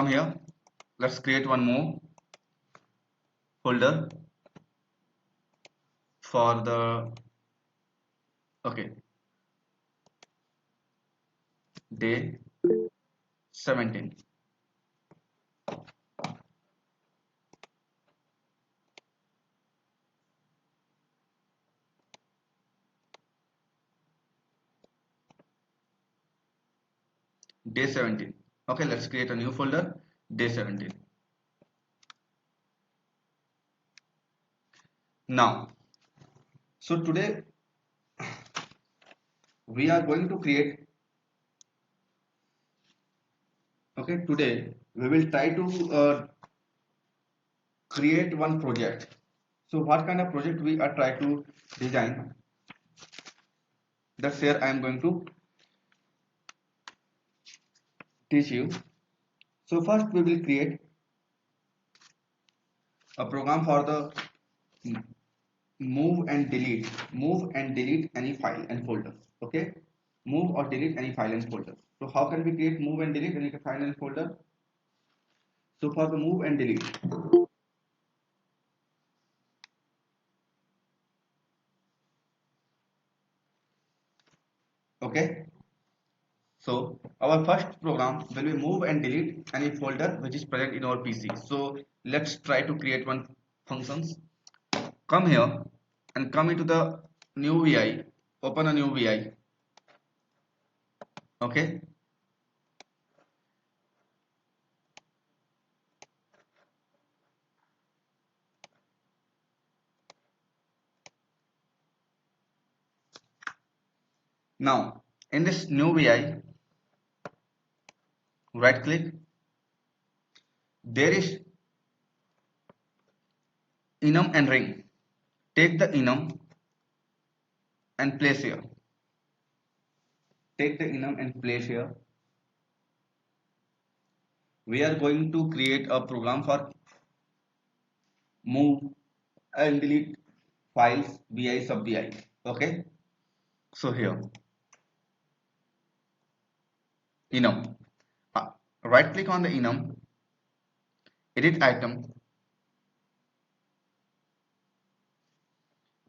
come here, let's create one more folder for the day 17. Day 17. Okay, let's create a new folder, day 17. Now, so today we are going to create, today we will try to create one project. So what kind of project we are trying to design, that's here I am going to teach you. So first we will create a program for the move and delete any file and folder. Okay, move or delete any file and folder. So how can we create move and delete any file and folder? So for the move and delete, okay, so our first program will be move and delete any folder which is present in our PC. So let's try to create one functions. Come here and come into the new VI, open a new VI. Okay, now in this new VI, right click, there is enum and ring. Take the enum and place here. Take the enum and place here. We are going to create a program for move and delete files vi sub vi. Okay, so here enum, right click on the enum, edit item,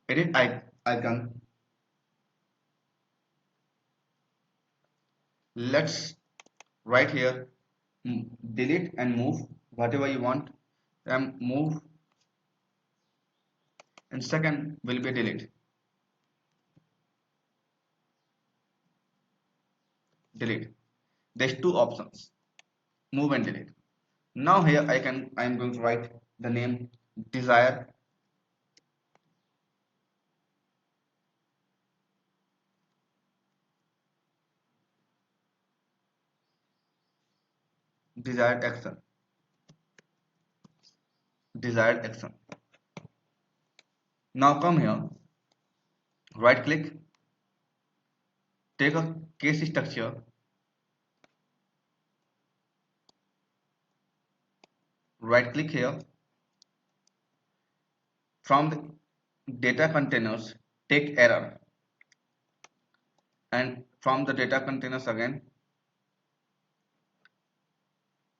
edit icon. Let's write here delete and move whatever you want, and move, and second will be delete. There's two options, move and delete. Now here I am going to write the name desired desired action, desired action. Now come here, right click, take a case structure, right click here, from the data containers take error, and from the data containers again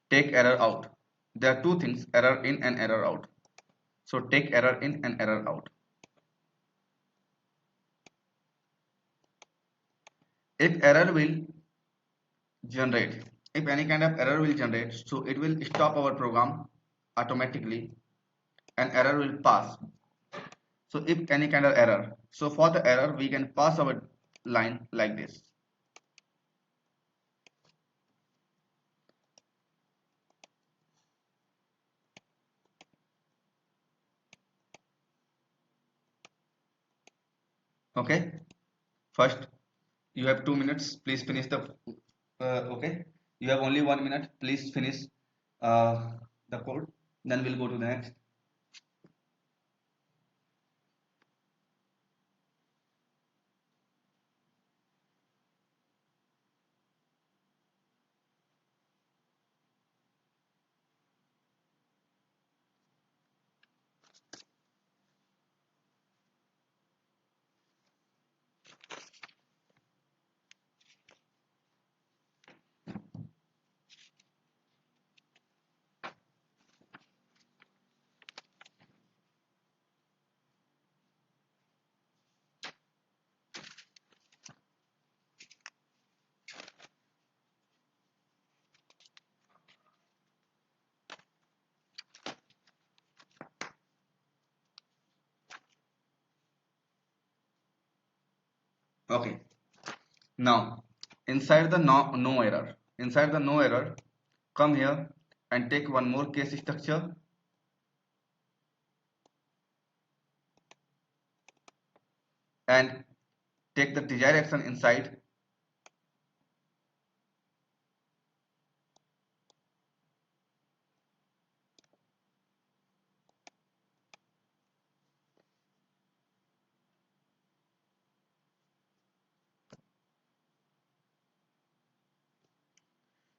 take error out. There are two things, error in and error out. So take error in and error out. If error will generate, if any kind of error will generate, so it will stop our program automatically and error will pass. So if any kind of error, so for the error we can pass our line like this. Okay, first you have 2 minutes, please finish the okay, you have only 1 minute, please finish the code, then we'll go to the next. Okay, now inside the no error, come here and take one more case structure and take the desired action inside.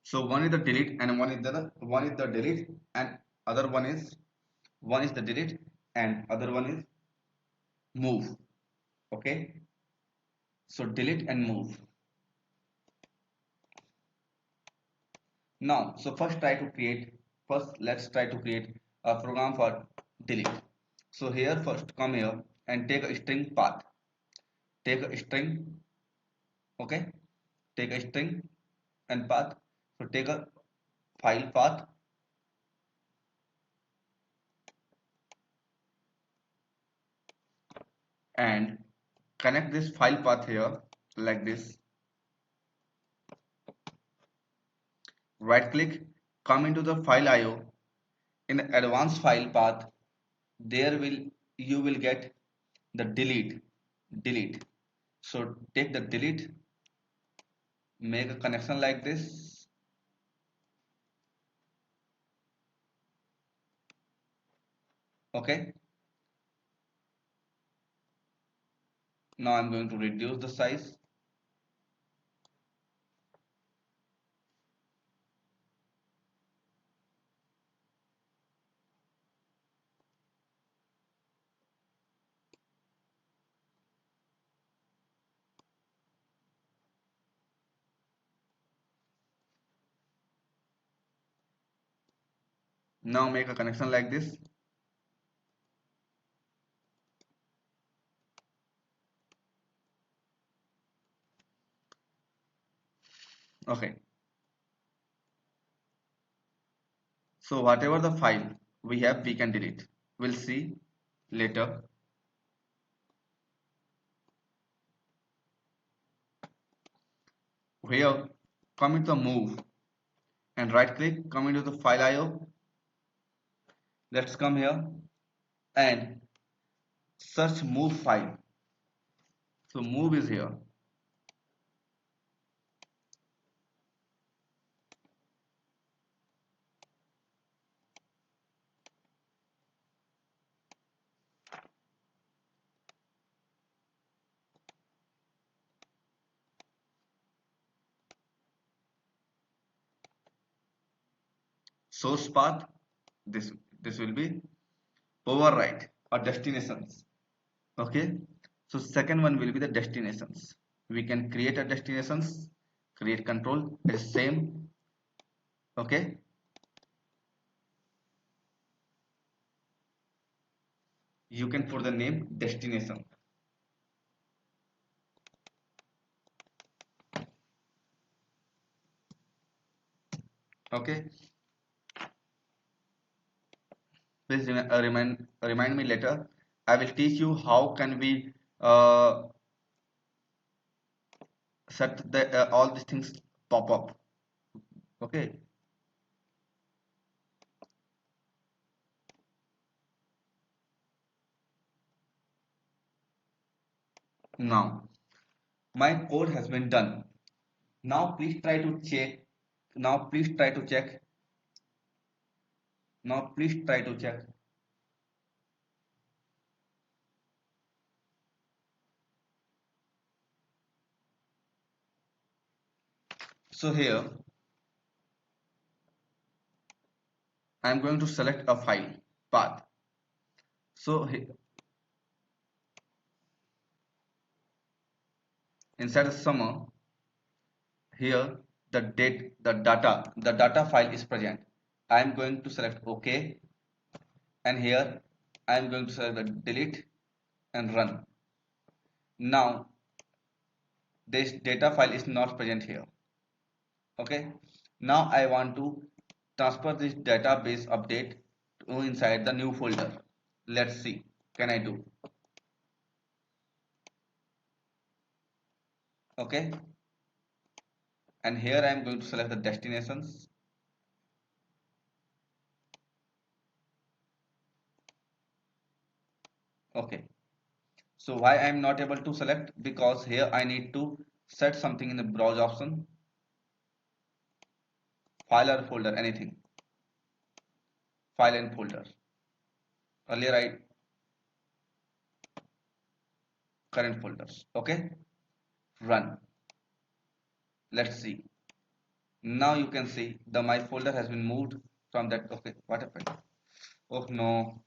So one is the delete and one is the delete and other one is the delete and other one is move. Okay, so delete and move. Now, so first let's try to create a program for delete. So here first come here and take a string path. Take a string, okay? Take a string and path. So take a file path and connect this file path here like this. Right click, come into the file IO. In advanced file path, there will you will get the delete. So take the delete, make a connection like this. Okay, now I'm going to reduce the size. Now make a connection like this. Okay, so whatever the file we have, we can delete. We'll see later. Here, come into the move and right click, come into the file IO. Let's come here and search move file. So move is here. Source path, this will be override or destinations. Okay, so second one will be the destinations. We can create a destinations, create control, it is same. Okay, you can put the name destination. Okay, please remind me later. I will teach you how can we uh, set the all these things pop up. Okay, now my code has been done. Now please try to check. Now please try to check. Now please try to check. So here I am going to select a file path. So inside the summer, here the data file is present. I am going to select OK, and here I am going to select the delete and run. Now this data file is not present here. Okay, now I want to transfer this database update to inside the new folder. Let's see, can I do? Okay, and here I am going to select the destinations. Okay, so why I am not able to select? Because here I need to set something in the browse option, file or folder, anything, file and folder. Earlier I current folders. Okay, run. Let's see. Now you can see the my folder has been moved from that. Okay, what happened? Oh no,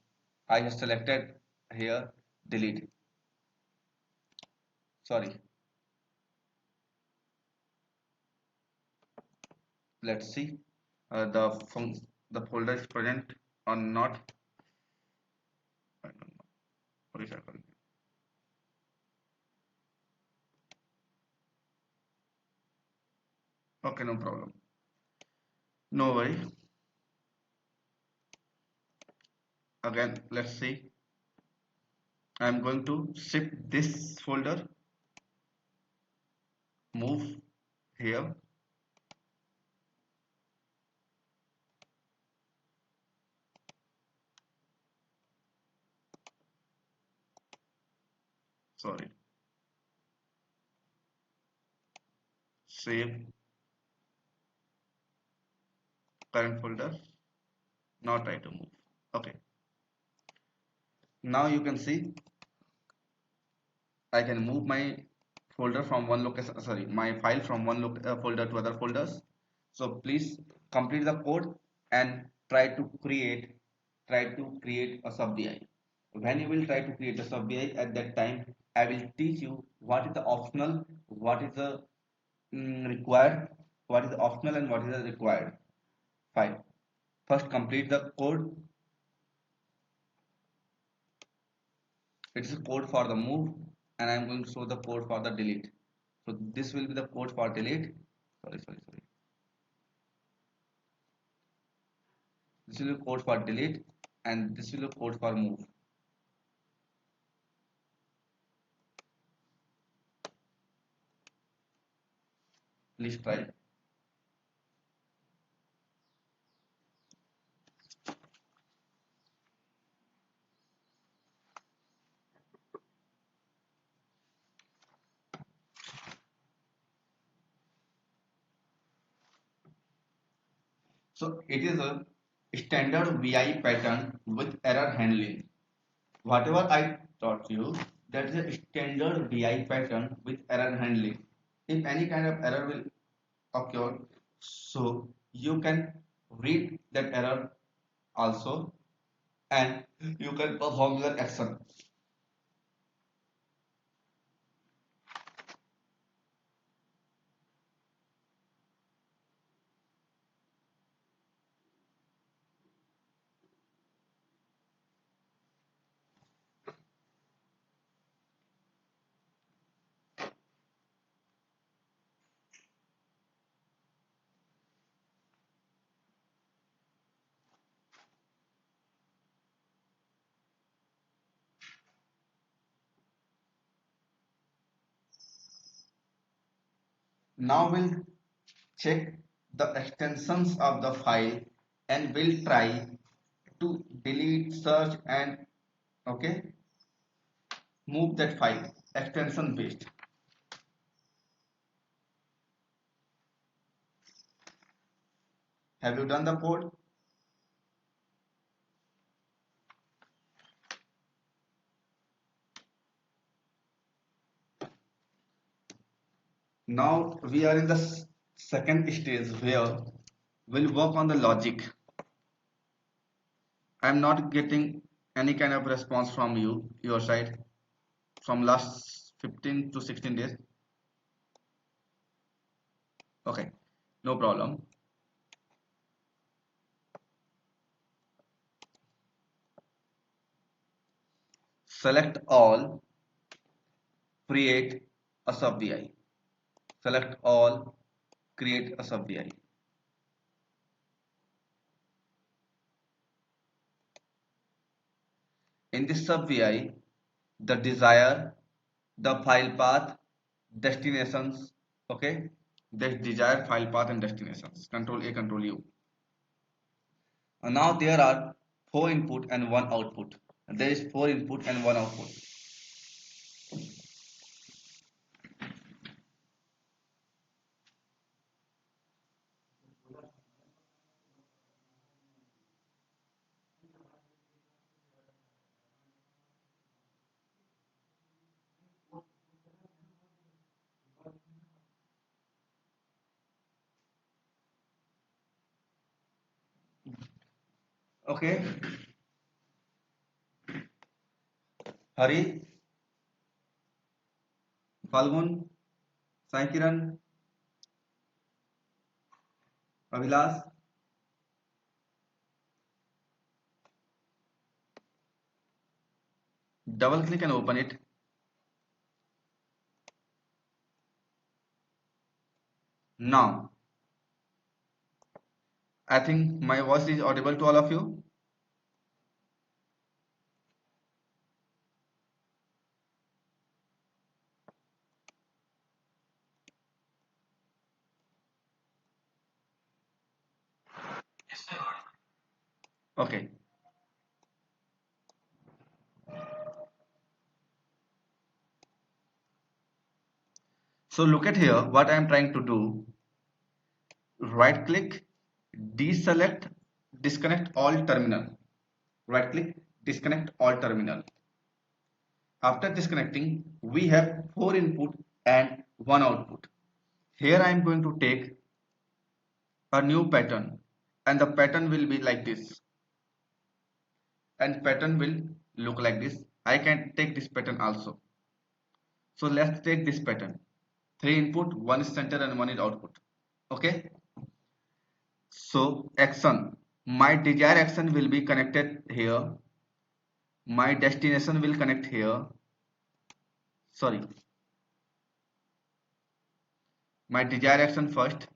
I have selected here delete. Sorry. Let's see the folder is present or not. I don't know. What is happening? Okay, no problem. No worry. Again, let's see. I'm going to shift this folder, move here. Sorry. Save current folder. Now try to move. Okay. Now you can see I can move my folder from one location, sorry, my file from one folder to other folders. So please complete the code and try to create a sub VI. When you will try to create a sub VI, at that time I will teach you what is the optional, what is the required, what is the optional and what is the required file. First complete the code. It is a code for the move, and I am going to show the code for the delete. So this will be the code for delete. Sorry. This will be code for delete, and this will be code for move. Please try. So it is a standard VI pattern with error handling. Whatever I taught you, that is a standard VI pattern with error handling. If any kind of error will occur, so you can read that error also, and you can perform your action. Now we'll check the extensions of the file and we'll try to delete, search and okay, move that file extension based. Have you done the code? Now we are in the second stage where we'll work on the logic. I'm not getting any kind of response from your side, from last 15 to 16 days. Okay, no problem. Select all, create a sub VI. Select all, create a sub VI. In this sub VI, the desire, the file path, destinations. Okay, this desired file path and destinations, control A, control U. And now there are 4 input and 1 output. There is 4 input and 1 output. Okay, Hari, Falgun, Sai Kiran, Avilas. Double click and open it. Now, I think my voice is audible to all of you. Okay. So look at here what I am trying to do. Right click, deselect, disconnect all terminal. Right click, disconnect all terminal. After disconnecting, we have 4 input and 1 output. Here I am going to take a new pattern and the pattern will be like this and pattern will look like this. I can take this pattern also. So let's take this pattern. 3 input, 1 is center and 1 is output. Okay. So action, my desired action will be connected here. My destination will connect here. Sorry. My desired action first.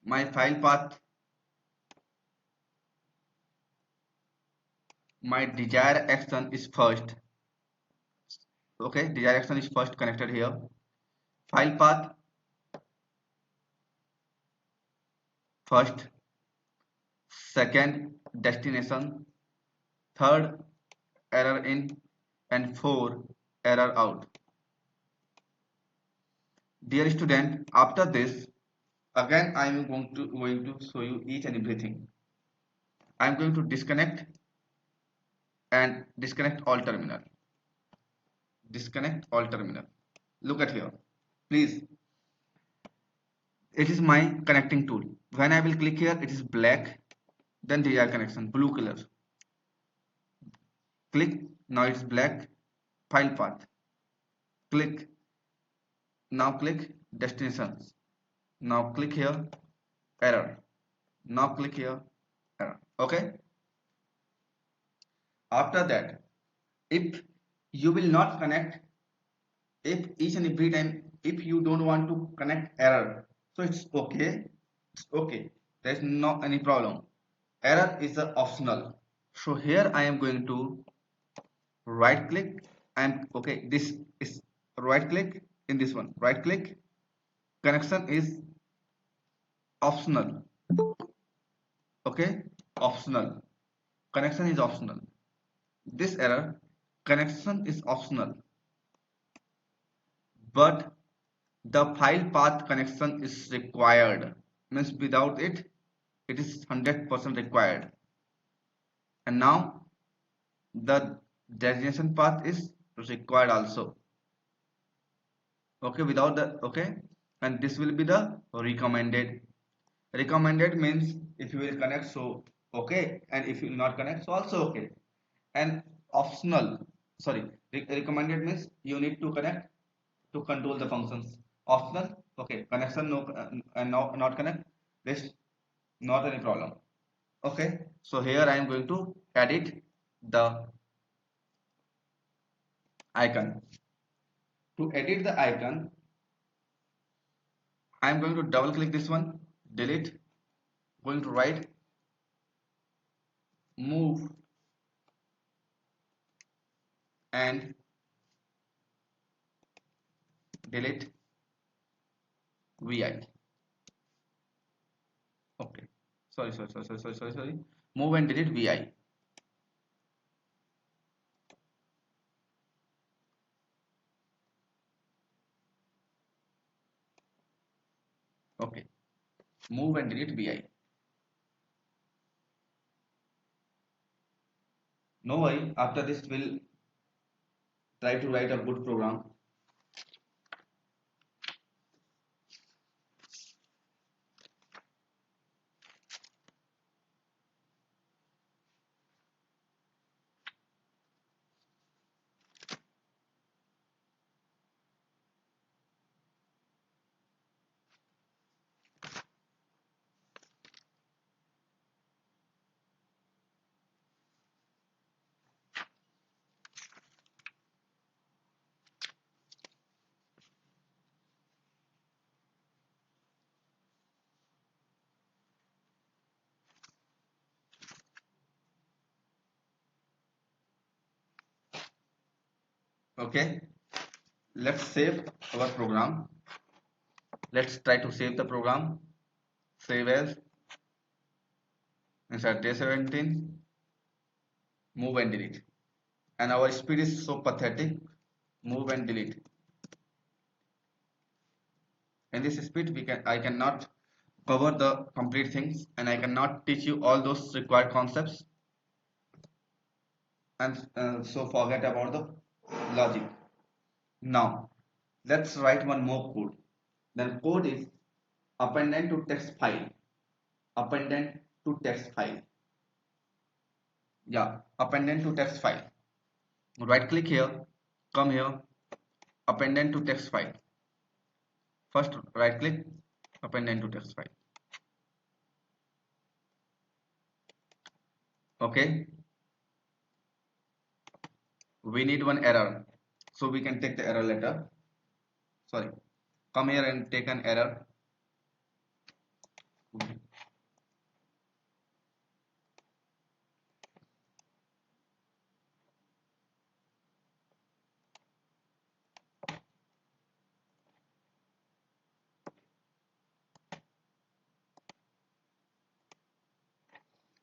My file path. My desired action is first. Okay, desired action is first connected here. File path first, second destination, third error in, and 4 error out. Dear student, after this again I am going to show you each and everything. I am going to disconnect and disconnect all terminal. Disconnect all terminal. Look at here, please. It is my connecting tool. When I will click here, it is black, then desired connection, blue color. Click, now it's black. File path, click, now click destinations, now click here, error, now click here, error. Okay, after that, if you will not connect, if each and every time if you don't want to connect error, so it's okay, it's okay, there's no any problem. Error is a optional. So here I am going to right click and okay, this is right click. In this one, right click, connection is optional. Okay, optional, connection is optional. This error, connection is optional, but the file path connection is required. Means without it, it is 100% required. And now the destination path is required also. Okay, without the okay, and this will be the recommended. Recommended means if you will connect, so okay, and if you will not connect, so also okay. And optional, sorry, recommended means you need to connect to control the functions. Optional, okay, connection no, and now not connect, this not any problem. Okay, so here I am going to edit the icon. To edit the icon, I am going to double click this one, delete, going to right, move, and delete vi. Okay, sorry, move and delete vi. Okay, move and delete vi. No worry, after this we'll try to write a good program. Okay, let's save our program. Let's try to save the program. Save as, inside day 17, move and delete. And our speed is so pathetic. Move and delete. In this speed, I cannot cover the complete things, and I cannot teach you all those required concepts. And so forget about the logic. Now, let's write one more code. Then code is appendant to text file. Appendant to text file. Yeah, appendant to text file. Right click here, come here, appendant to text file. First right click, appendant to text file. Okay, we need one error, so we can take the error letter. Sorry, come here and take an error.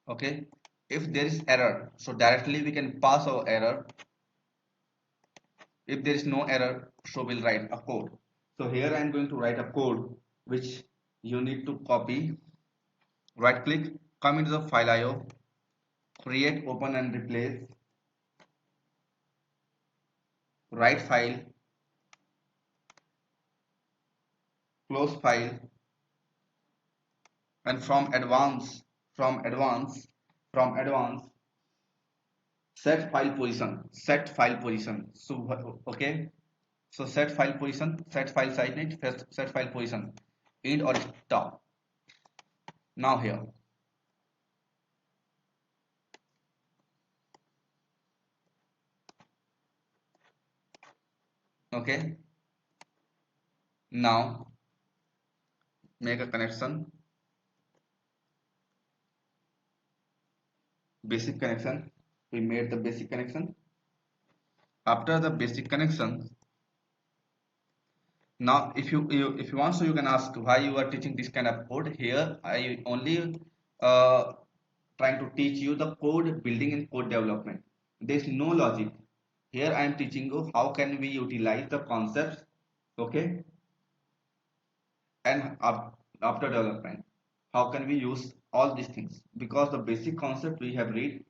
Okay, if there is error, so directly we can pass our error. If there is no error, so we'll write a code. So here I am going to write a code which you need to copy. Right click, come into the file IO, create, open and replace, write file, close file, and from advanced, set file position. So okay, so set file position, set file size, set file position, end or stop. Now here, okay, now make a connection, basic connection. We made the basic connection. After the basic connection, now if you want, so you can ask why you are teaching this kind of code. Here I only uh, trying to teach you the code building and code development. There is no logic. Here I am teaching you how can we utilize the concepts, okay, and after development, how can we use all these things, because the basic concept we have read.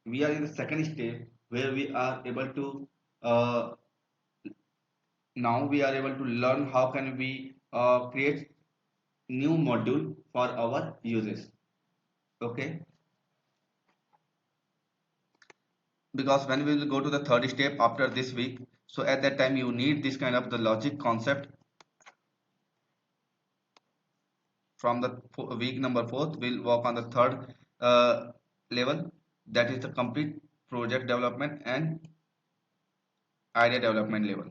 We are in the second step where we are able to uh, now we are able to learn how can we create new module for our users. Okay, because when we will go to the third step after this week, so at that time you need this kind of the logic concept. From the week number 4th we'll work on the third level, that is the complete project development and idea development level.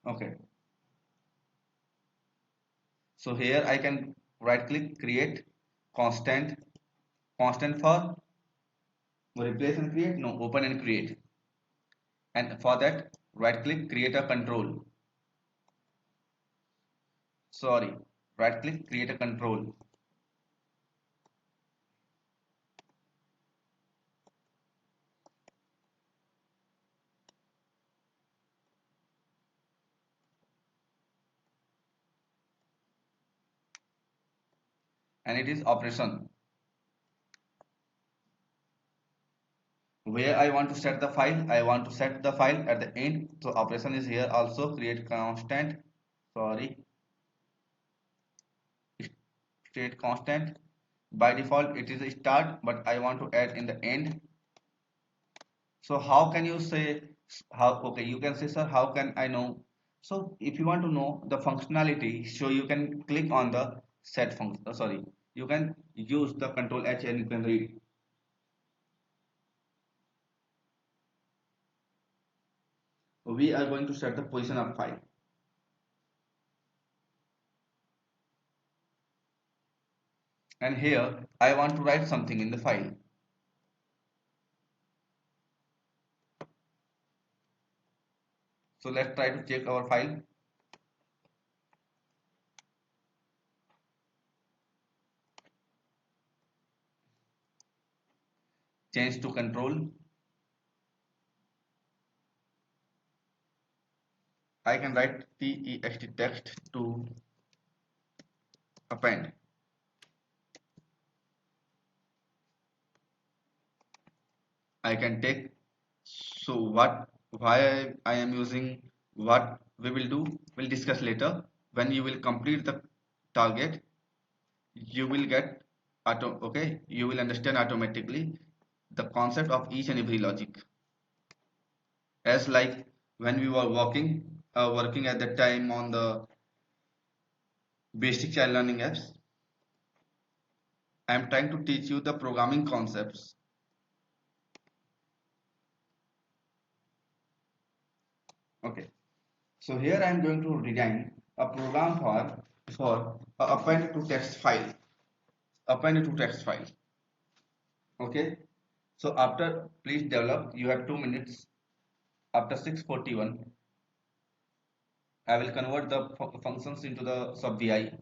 Okay, so here I can right click, create constant. Constant for replace and create? No, open and create. And for that, right click, create a control. Sorry, right click, create a control. And it is operation. Where I want to set the file, I want to set the file at the end. So operation is here also, create constant. Sorry, state constant. By default it is a start, but I want to add in the end. So how can you say, how, okay, you can say, sir, how can I know? So if you want to know the functionality, so you can click on the set function, sorry, you can use the control H and you can read. We are going to set the position of file. And here I want to write something in the file. So let's try to check our file. Change to control. I can write text text to append. I can take, so what, why I am using, what we will do, we'll discuss later. When you will complete the target, you will get okay, you will understand automatically the concept of each and every logic. As like when we were working at that time on the basic child learning apps, I am trying to teach you the programming concepts. Okay, so here I am going to design a program for append to text file. Append to text file. Okay, so after, please develop, you have 2 minutes. After 6:41 I will convert the functions into the sub vi.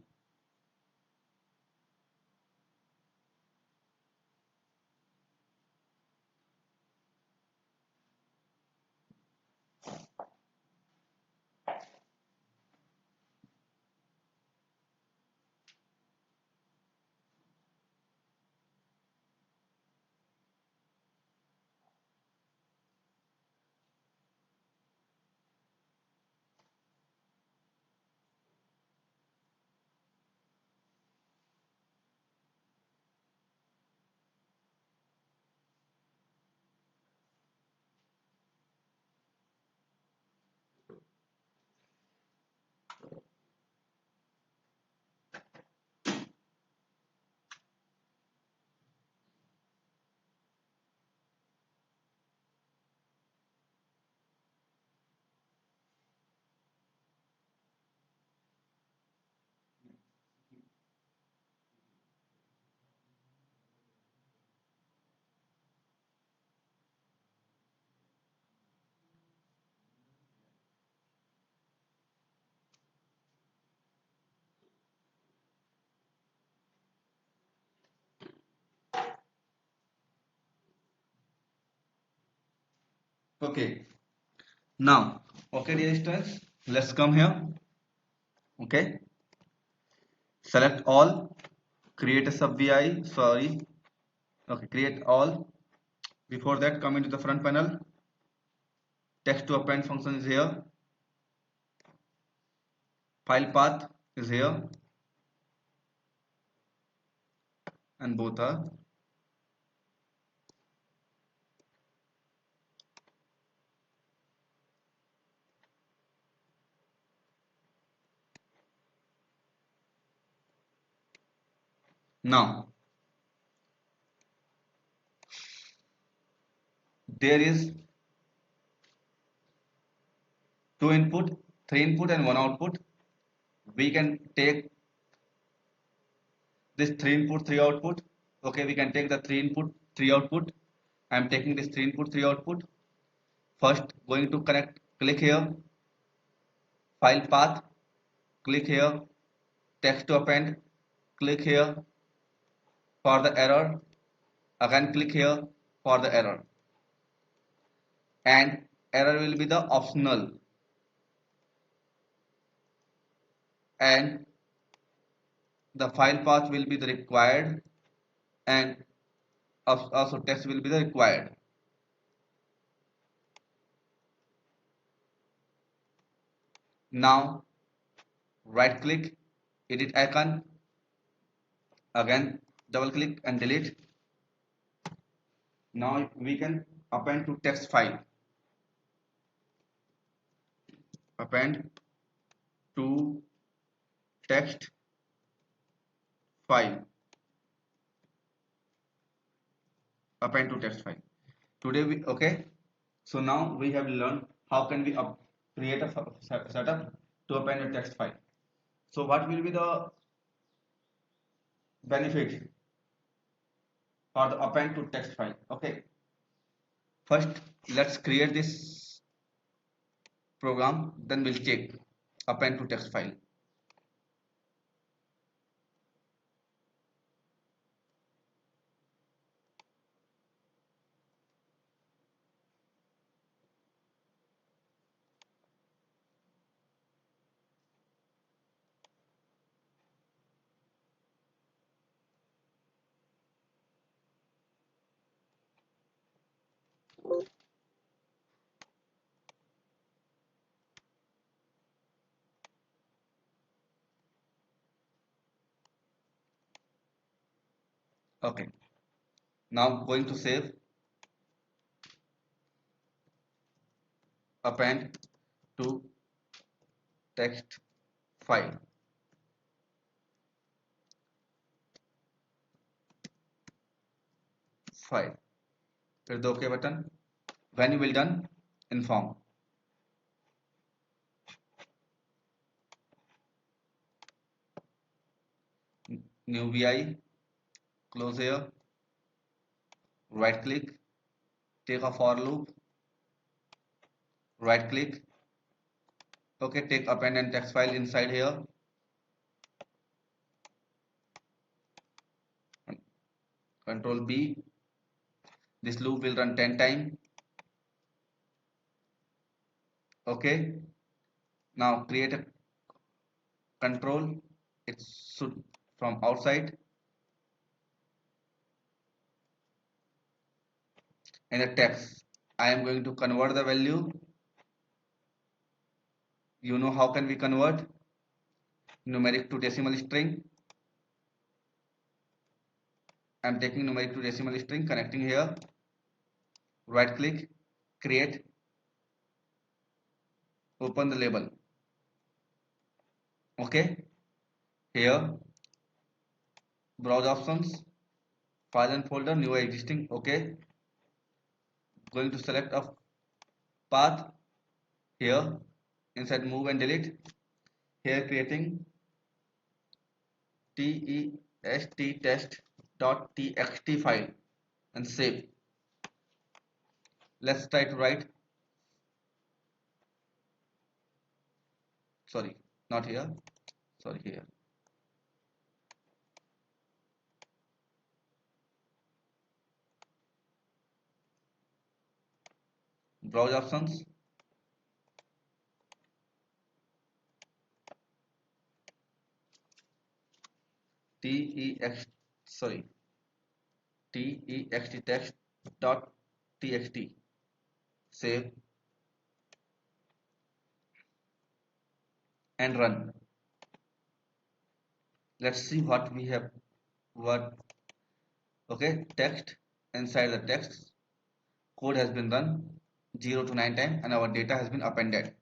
Okay, now, okay dear students, let's come here. Okay, select all, create a sub vi, sorry, okay, create all. Before that, come into the front panel. Text to append function is here. File path is here, and both are. Now, there is two input, three input, and one output. We can take this 3 input 3 output. Okay, we can take the 3 input 3 output. I am taking this 3 input 3 output. First going to connect, click here, file path, click here, text to append, click here for the error, again click here for the error, and error will be the optional, and the file path will be the required, and also text will be the required. Now right click, edit icon, again double click and delete. Now we can append to text file, append to text file, append to text file. Today we, okay, so now we have learned how can we create a setup to append a text file. So what will be the benefit for the append to text file? Okay, first let's create this program, then we'll check append to text file. Okay, now going to save, append to text file, hit the OK button. When you will done, inform. New VI, close here, right click, take a for loop, right click, okay, take append and text file inside here, control B, this loop will run 10 times. Okay, now create a control, it should from outside, and the text I am going to convert the value. You know how can we convert numeric to decimal string? I am taking numeric to decimal string, connecting here, right click, create, open the label. Okay, here browse options, file and folder, new existing. Okay, going to select a path here, inside move and delete, here creating test.txt file and save. Let's try to write, sorry, not here, sorry, here. Browse options, text, sorry, text.txt, save and run. Let's see what we have. What? Okay, text, inside the text code has been run 0 to 9 times and our data has been appended.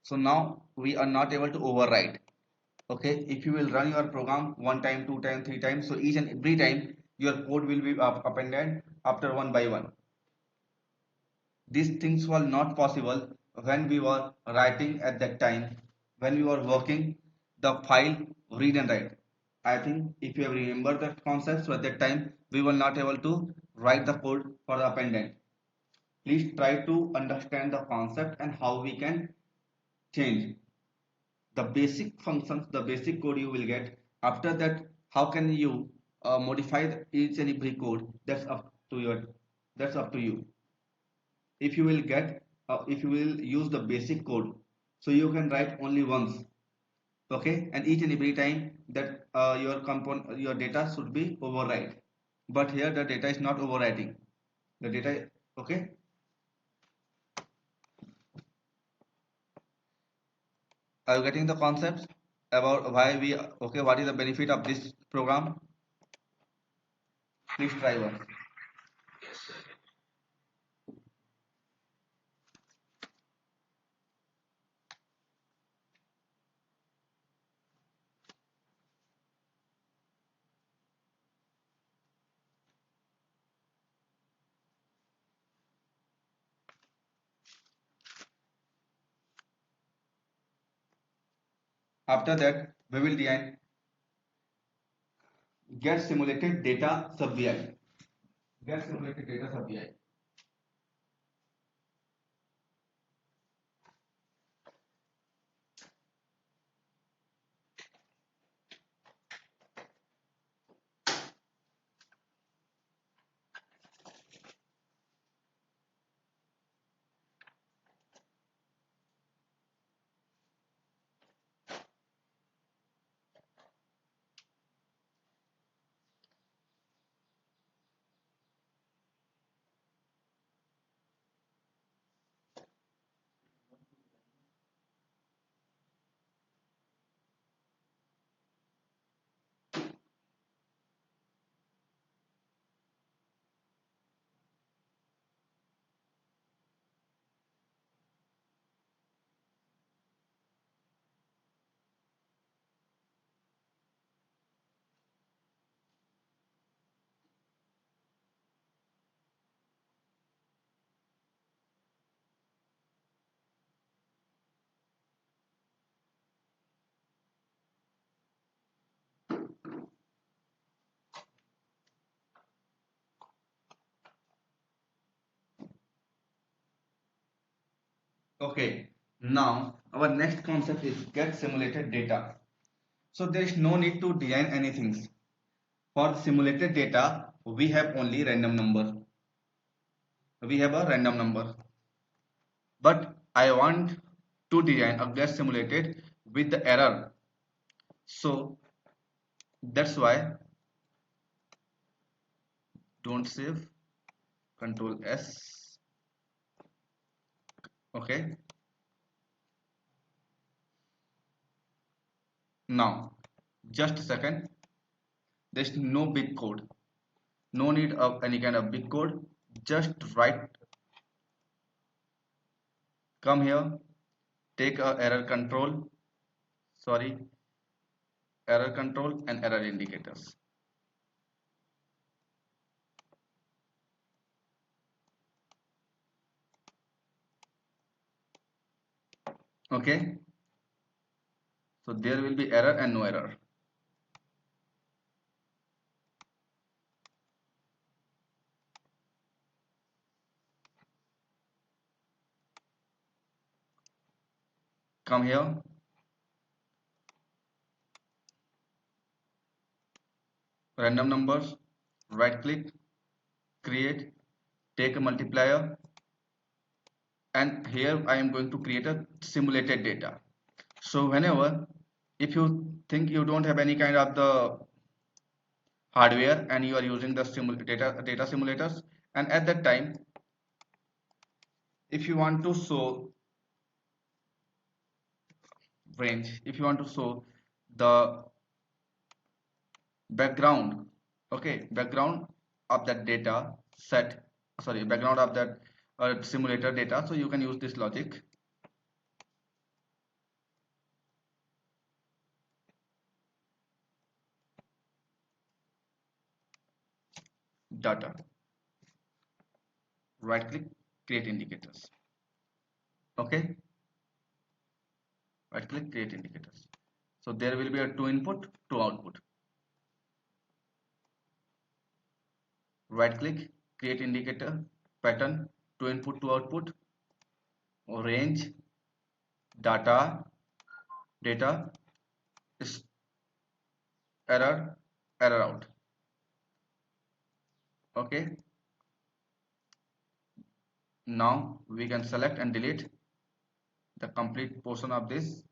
So now we are not able to overwrite. Okay, if you will run your program 1 time, 2 time, 3 times, so each and every time your code will be appended after one by one. These things were not possible when we were writing at that time, when we were working the file read and write. I think if you have remembered that concept, so at that time we will not able to write the code for the appendant. Please try to understand the concept and how we can change the basic functions, the basic code you will get. After that, how can you modify each and every code? That's up to you. If you will get, if you will use the basic code, so you can write only once, okay, and each and every time that your data should be overwrite. But here the data is not overwriting. The data, okay. Are you getting the concepts about why we, okay, what is the benefit of this program? Please try once. After that, we will design get simulated data sub VI. Get simulated data sub VI. Okay, now our next concept is get simulated data. So there is no need to design anything. For simulated data, we have only random number. We have a random number. But I want to design a get simulated with the error. So that's why don't save, Control S. Okay. Now, just a second. There's no big code. No need of any kind of big code. Just write. Come here. Take a error control. Sorry. Error control and error indicators. Okay. So there will be error and no error. Come here. Random numbers. Right click. Create. Take a multiplier. And here I am going to create a simulated data. So whenever, if you think you don't have any kind of the hardware and you are using the data simulators, and at that time if you want to show range, if you want to show the background, okay, background of that data set, sorry, background of that simulator data, so you can use this logic. Data, right click, create indicators. Okay, right click, create indicators. So there will be a two input, two output. right click, create indicator pattern to input to output, range data is error out. Okay, now we can select and delete the complete portion of this,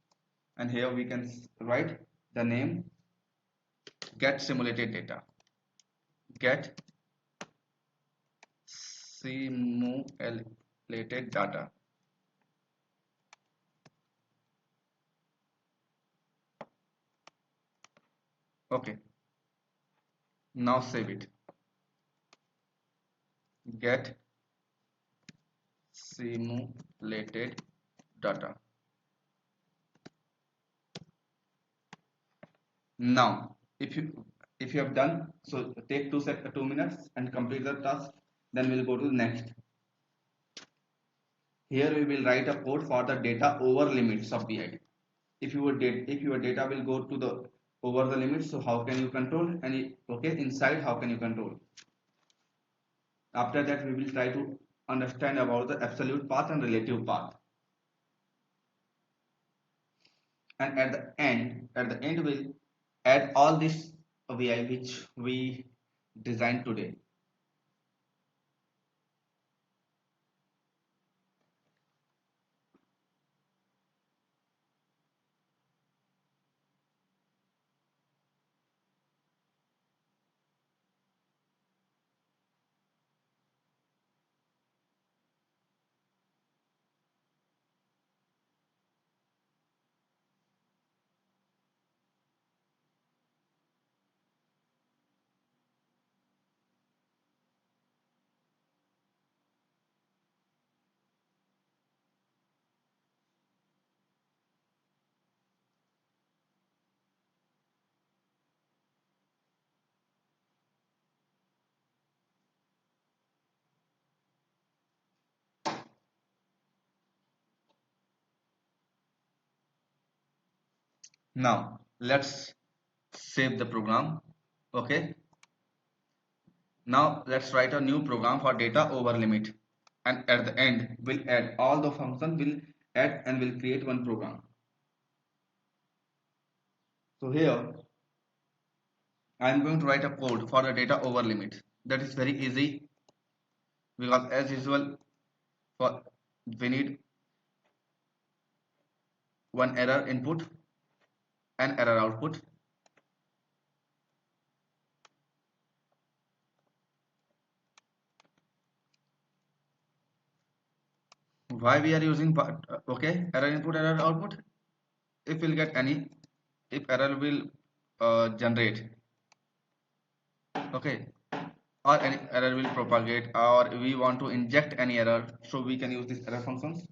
and here we can write the name get simulated data, get simulated data. Okay, now save it. Get simulated data. Now if you have done so, take 2 minutes and complete the task. Then we'll go to the next. Here we will write a code for the data over limits of BID. If your data will go to the over the limit, so how can you control any? Okay, inside how can you control? After that we will try to understand about the absolute path and relative path, and at the end we'll add all this VI which we designed today. Now let's save the program. Okay, now let's write a new program for data over limit, and at the end we'll add all the function, will add and will create one program. So here I am going to write a code for the data over limit. That is very easy, because as usual for we need one error input and error output. Why we are using okay, error input, error output? If we'll get any, if error will generate, okay, or any error will propagate, or we want to inject any error, so we can use these error functions.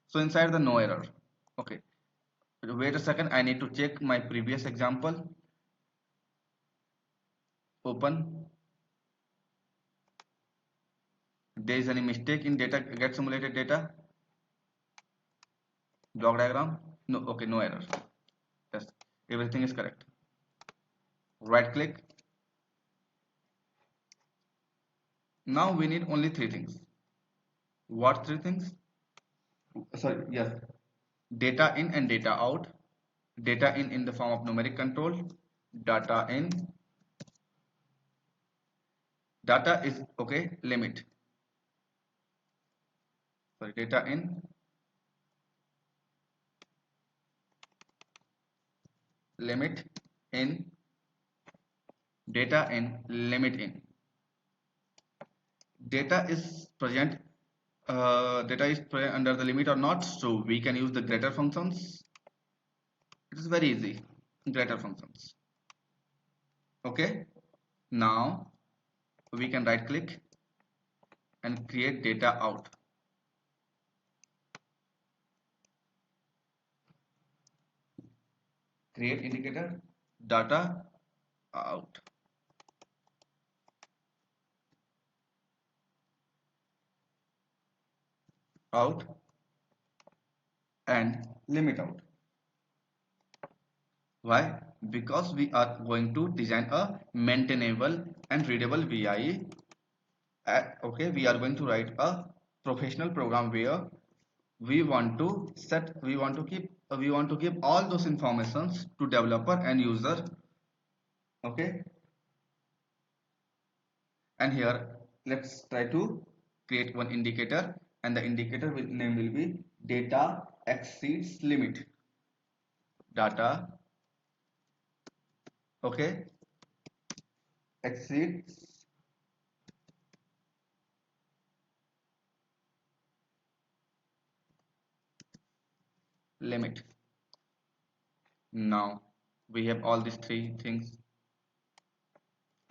So inside the no error, okay, wait a second, I need to check my previous example. Open. There is any mistake in data get simulated data block diagram? No. Okay, no error. Yes, everything is correct. Right click. Now we need only three things. What three things? Sorry, yes, data in and data out. Data in the form of numeric control. Data is okay, limit. Sorry, data in, limit in, data in, limit in. Data is present under the limit or not, so we can use the greater functions. It is very easy, greater functions. Okay, now we can right click and create data out. Create indicator data out. Out and limit out. Why? Because we are going to design a maintainable and readable VI Okay, we are going to write a professional program where we want to give all those informations to developer and user. Okay, and here let's try to create one indicator, and the indicator name will be data exceeds limit. Data, okay, exceeds limit. Now we have all these three things: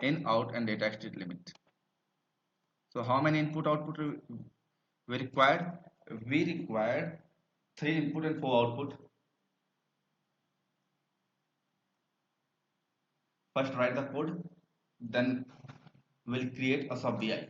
in, out, and data exceed limit. So how many input output we required? We required 3 input and 4 output. First write the code, then we'll create a sub BI.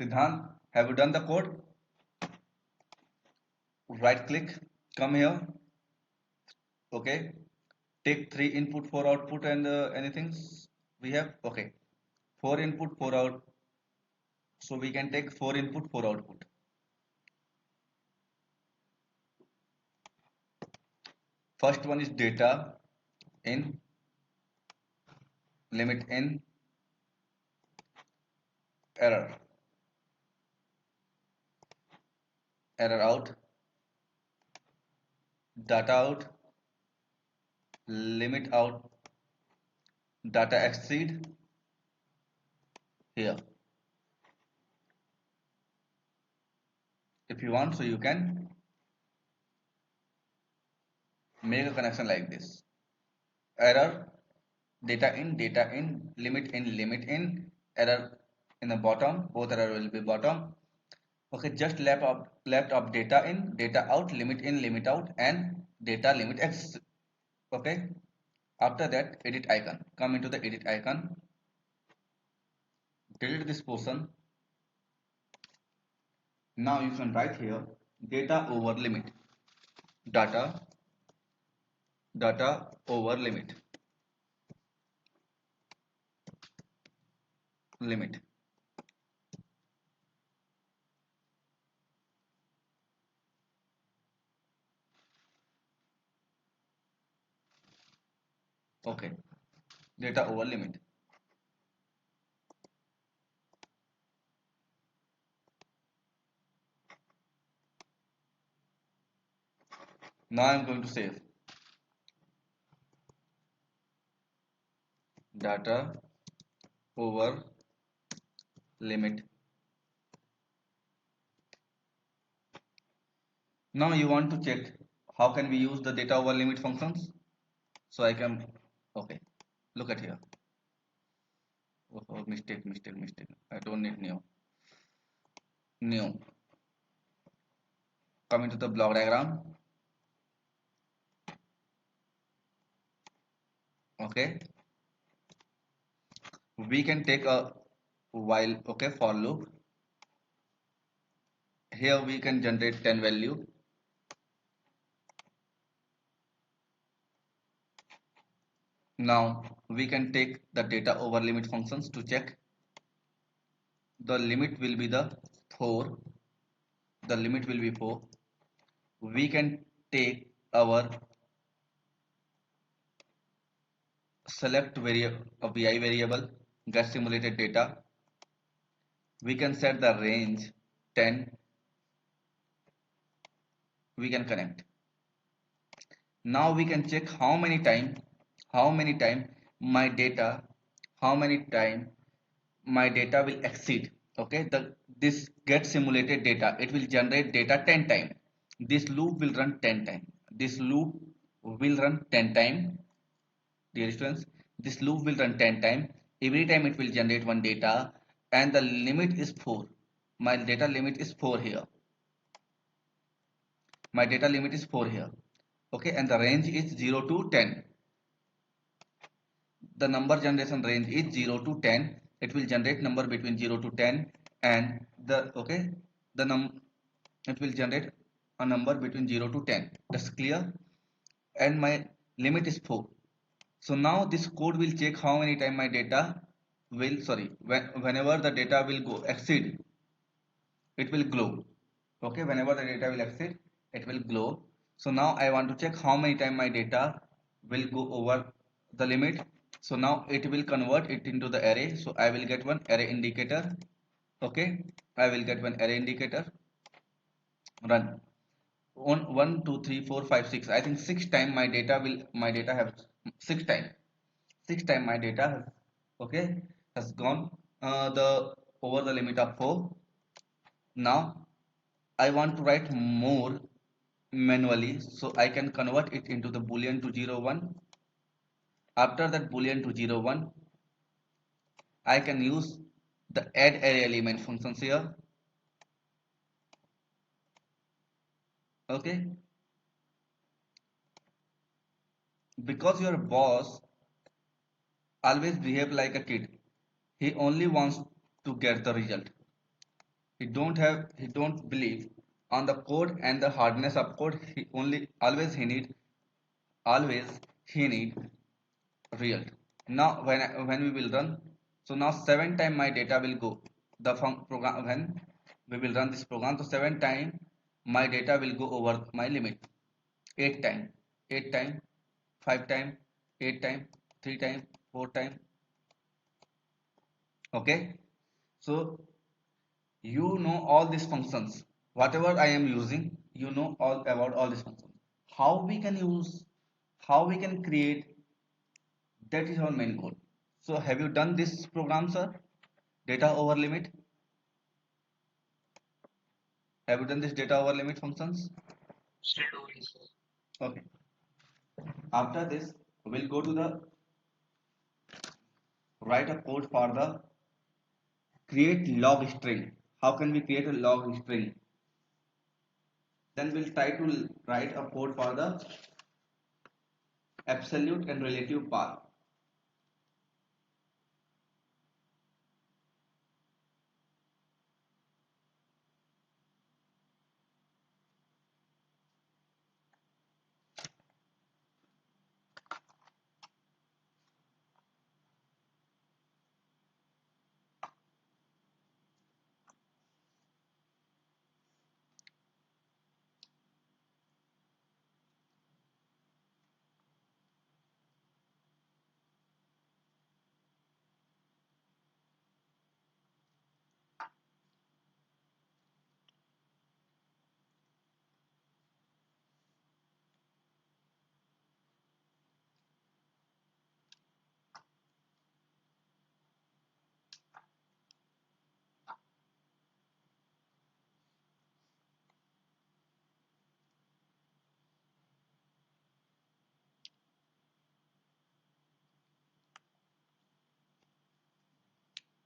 Siddhant, have you done the code? Right click, come here, okay. Take 3 input, 4 output, and anything we have, okay. 4 input, 4 out. So we can take 4 input, 4 output. First one is data in, limit in, error, error out, data out, limit out, data exceed here. If you want, so you can make a connection like this: error, data in, limit in, error in the bottom, both error will be bottom. Okay, just left of data in, data out, limit in, limit out, and data limit x. Okay, after that, edit icon. Come into the edit icon, delete this portion. Now you can write here data over limit, data, data over limit, limit. Okay, data over limit. Now I am going to save data over limit. Now you want to check how can we use the data over limit functions. So I can, okay, look at here. Oh, mistake. I don't need new. Come into the block diagram. Okay. We can take a while, okay, for loop. Here we can generate 10 value. Now we can take the data over limit functions to check. The limit will be the 4. The limit will be 4. We can take our select variable, a vi variable. get simulated data. We can set the range 10. We can connect. Now we can check how many time my data how many time my data will exceed. Okay, this get simulated data, it will generate data 10 time. This loop will run 10 time. This loop will run 10 time. Dear students, this loop will run 10 time. Every time it will generate one data, and the limit is 4. My data limit is 4 here. My data limit is 4 here. Okay, and the range is 0 to 10. The number generation range is 0 to 10. It will generate number between 0 to 10, and the num it will generate a number between 0 to 10. That's clear. And my limit is 4. So now this code will check how many time my data will whenever the data will go exceed, it will glow. Okay, whenever the data will exceed, it will glow. So now I want to check how many time my data will go over the limit. So now it will convert it into the array. So I will get one array indicator. Okay, I will get one array indicator. Run on 1 2 3 4 5 6. I think 6 time my data have 6 time. 6 time my data has, okay, has gone the over the limit of 4. Now I want to write more manually, so I can convert it into the boolean to 0 1. After that boolean to 0 1, I can use the add array element functions here. Okay, because your boss always behave like a kid. He only wants to get the result. He don't believe on the code and the hardness of code. He only always he need result. Now when we will run, so now 7 time my data will go. The program, when we will run this program, so 7 time my data will go over my limit. 8 time, 8 time, 5 time, 8 time, 3 time, 4 time. Okay, so you know all these functions. Whatever I am using, you know all about all these functions. How we can use, how we can create, that is our main goal. So have you done this program, sir? Data over limit. Have you done this data over limit functions? Okay. After this, we'll go to the write a code for the create log string. How can we create a log string? Then we'll try to write a code for the absolute and relative path.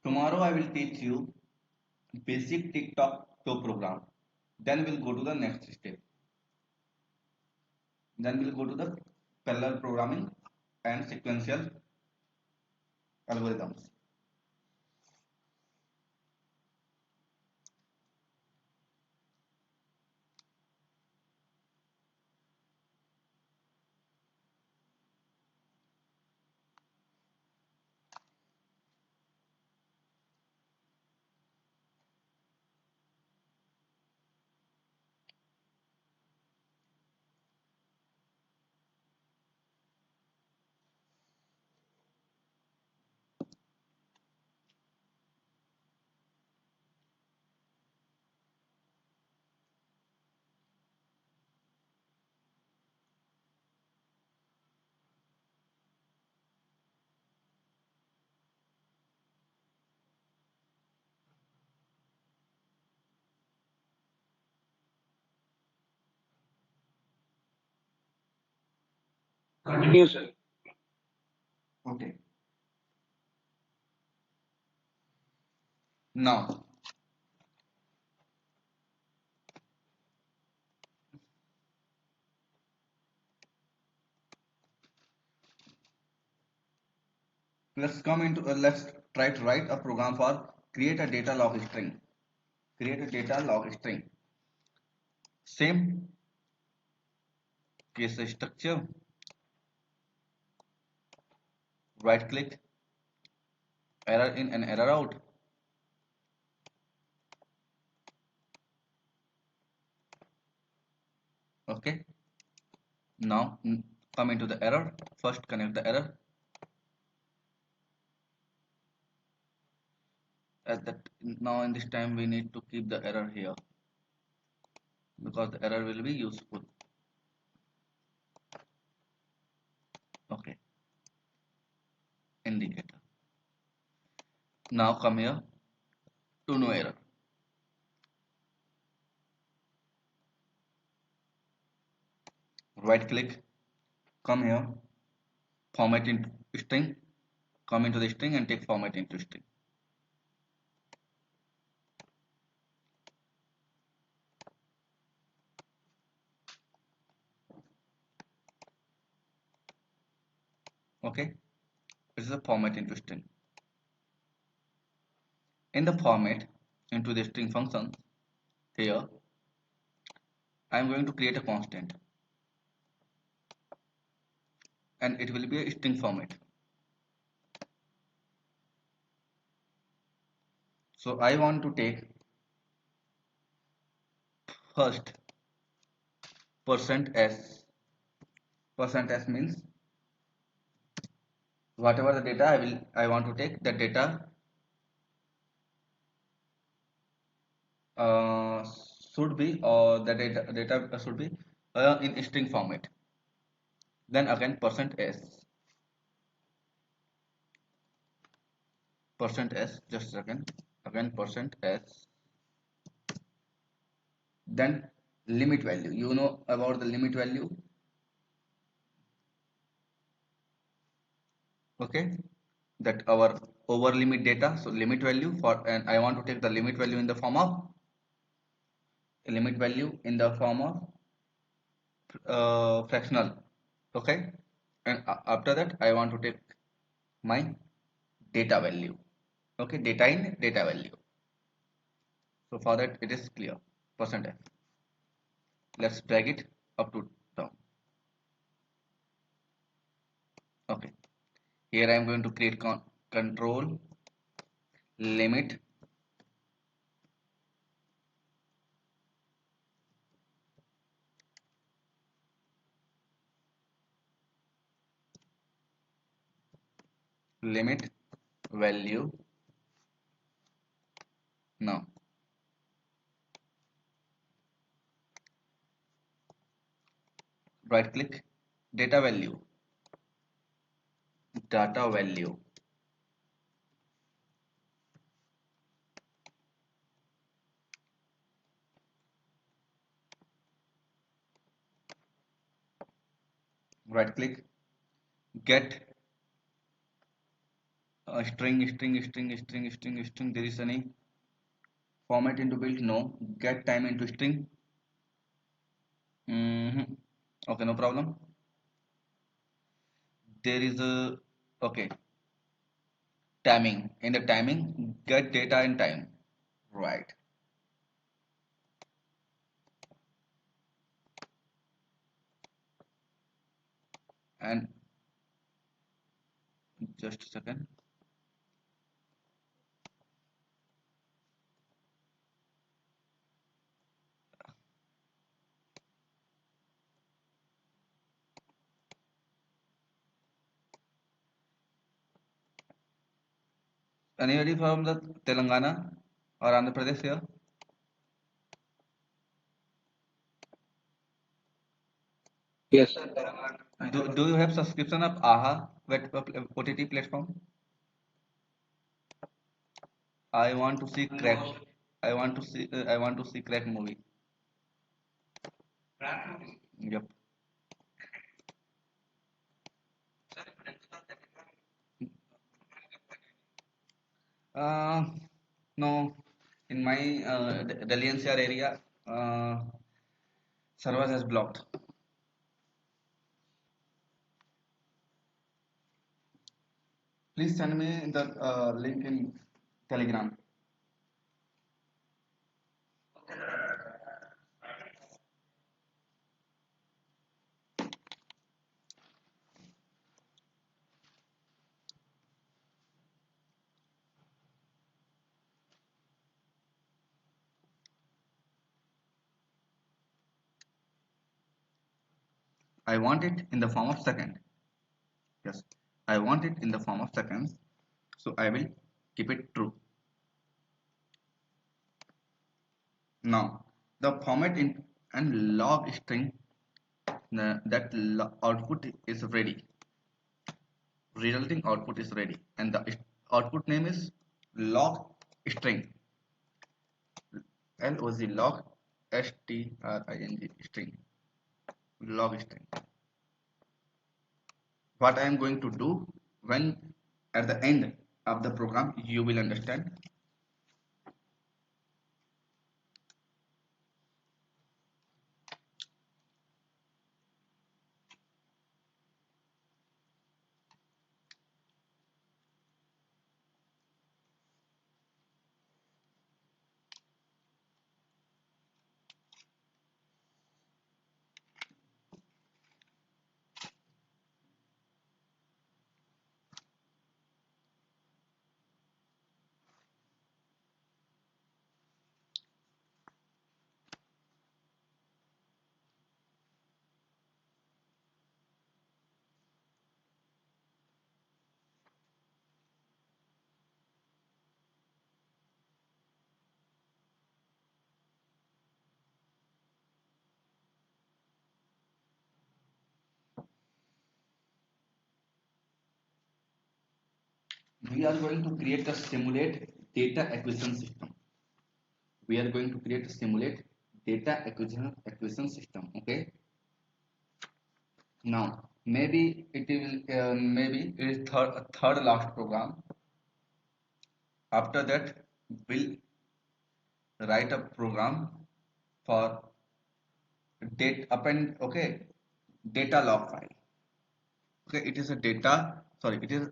Tomorrow I will teach you basic TikTok to program. Then we'll go to the next step. Then we'll go to the parallel programming and sequential algorithms. Continue, sir. Okay. Now, let's try to write a program for create a data log string. Create a data log string. Same case structure. Right click, error in and error out. Okay. Now come into the error. First connect the error. At that now in this time we need to keep the error here because the error will be useful. Okay. Indicator. Now come here to no error. Right click, come here, format into string, come into the string and take format into string. Okay, this is a format into string. In the format into the string function, here I am going to create a constant and it will be a string format. So I want to take first %s. %s means whatever the data I want to take the data uh, should be or the data should be in string format. Then again %s just a second, again %s, then limit value. You know about the limit value. Okay, that our over limit data, so limit value for, and I want to take the limit value in the form of fractional. Okay, and after that I want to take my data value. Okay, data in data value. So for that it is clear, %f. Let's drag it up to down. Okay, here I am going to create control limit limit value. Now right click, data value, right click, get string. There is any format into build? No. Get time into string. Okay, no problem. There is a, okay, timing. In the timing, get data in time. Right. And just a second. Anybody from the Telangana or Andhra Pradesh here? Yes. Do you have subscription of AHA OTT platform? I want to see crack. I want to see crack movie. Yep. uh, no, in my Delhi NCR area, servers has blocked. Please send me the link in Telegram. I want it in the form of second. Yes, I want it in the form of seconds, so I will keep it true. Now the format in and log string, that output is ready. Resulting output is ready, and the output name is log string. LOG, log string, string, log string. What I am going to do, when at the end of the program you will understand. We are going to create a simulate data acquisition system. We are going to create a simulate data acquisition system. Okay. Now maybe it will maybe it is third last program. After that we'll write a program for date append. Okay, data log file. Okay, it is a data, sorry, it is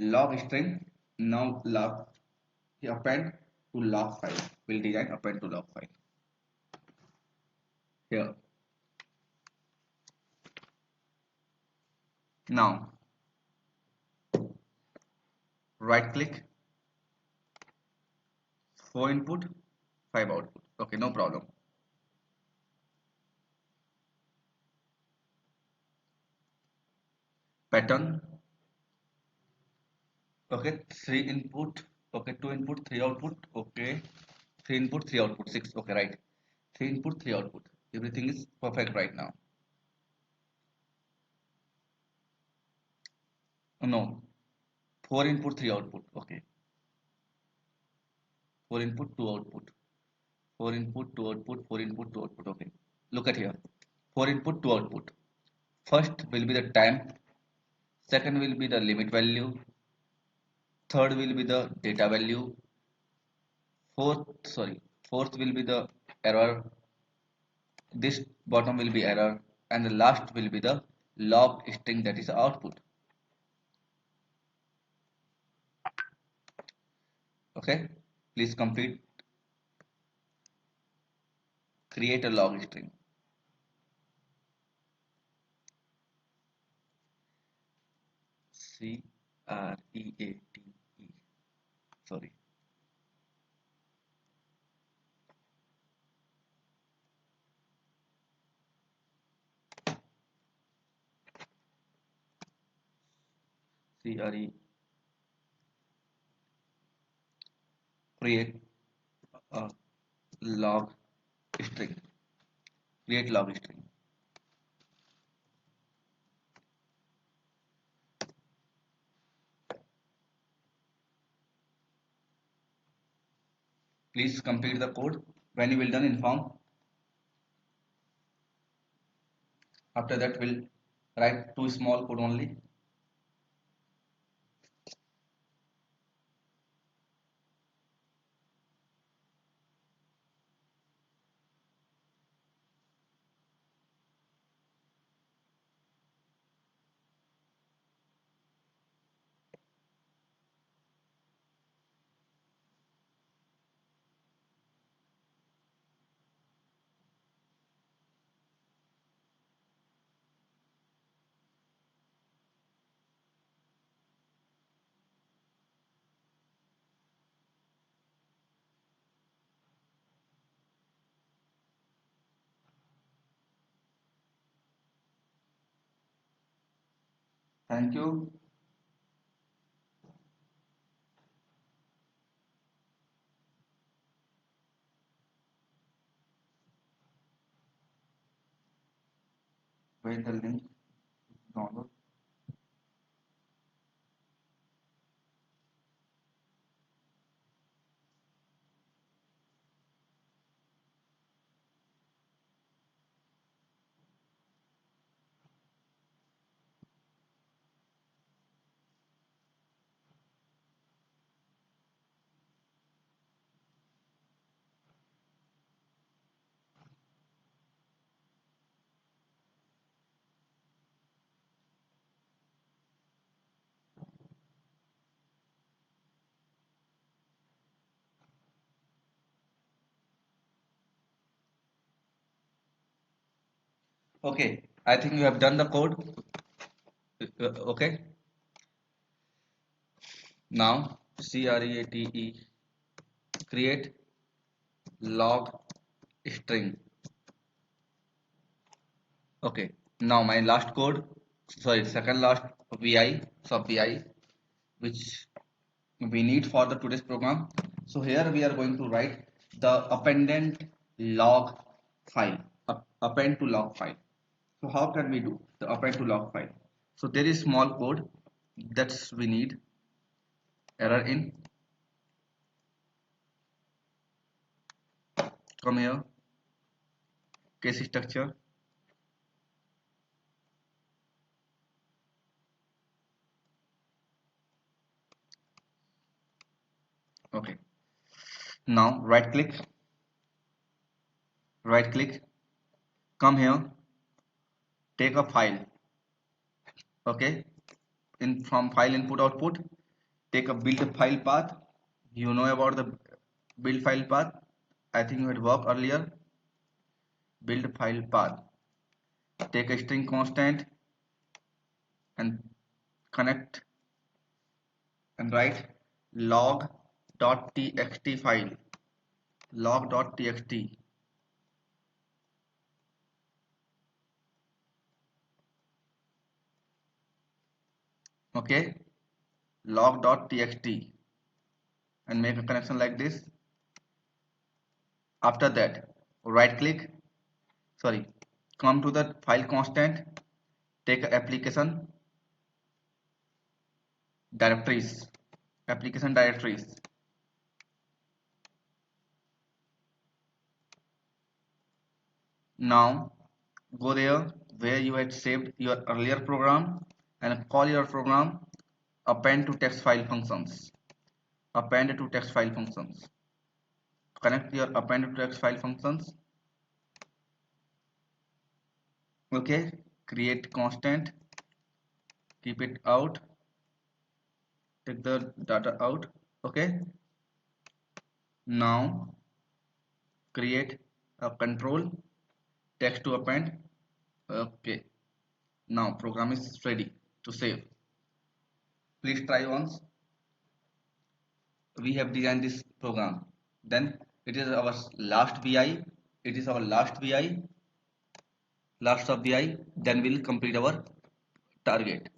log string. Now log append to log file. We'll design append to log file here. Now right click, 4 input 5 output. Okay, no problem. Pattern. Okay, 3 input. Okay, 2 input 3 output. Okay, 3 input 3 output 6. Okay, right, 3 input 3 output. Everything is perfect right now. No, 4 input 3 output. Okay, 4 input 2 output, 4 input 2 output, 4 input 2 output. Okay, look at here, 4 input 2 output. First will be the time, second will be the limit value, third will be the data value, fourth will be the error, this bottom will be error, and the last will be the log string, that is the output. Okay, please complete, create a log string. CREATE, sorry. CRE, create a log string, create log string. Please complete the code. When you will done, inform. After that we'll write two small code only. Thank you. Wait the link download. Okay, I think you have done the code. Okay, now create log string. Okay, now my last code, sorry, second last vi, sub vi, which we need for the today's program. So here we are going to write the appended log file, append to log file. So how can we do the append to log file? So there is small code that's we need. Error in, come here, case structure. Okay, now right click, come here, take a file. Okay, in from file input output, take a build file path. You know about the build file path. I think you had worked earlier. Build file path. Take a string constant and connect and write log.txt file. Log.txt. Okay, log.txt and make a connection like this. After that, right click, sorry, come to the file constant, take application directories, application directories. Now go there where you had saved your earlier program and call your program append to text file functions. Append to text file functions. Connect your append to text file functions. Okay, create constant, keep it out, take the data out. Okay, now create a control text to append. Okay, now program is ready to save. Please try once. We have designed this program. Then it is our last vi. It is our last vi, last of vi. Then we'll complete our target.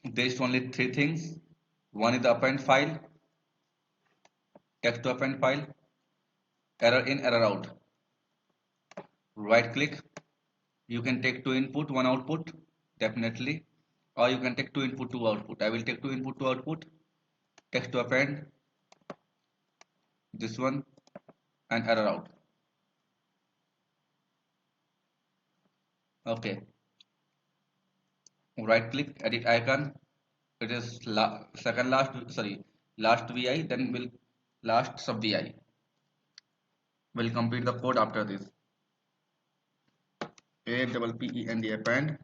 There is only three things. One is the append file, text to append file, error in, error out. Right click. You can take two input, one output. Definitely. or you can take two input, two output. I will take two input, two output, text to append, this one, and error out. Okay, right click, edit icon. It is second last, sorry, last vi, then will last sub vi. We'll complete the code after this. APPEND append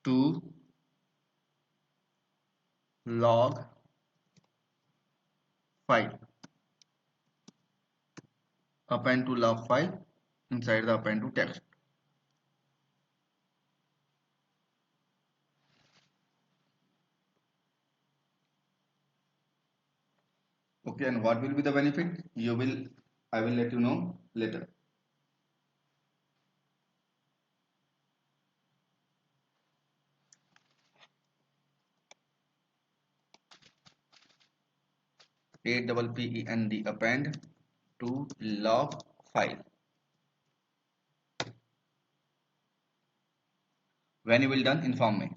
to log file. Append to log file inside the append to text. Okay, and what will be the benefit? I will let you know later. APPEND append to log file. When you will done, inform me.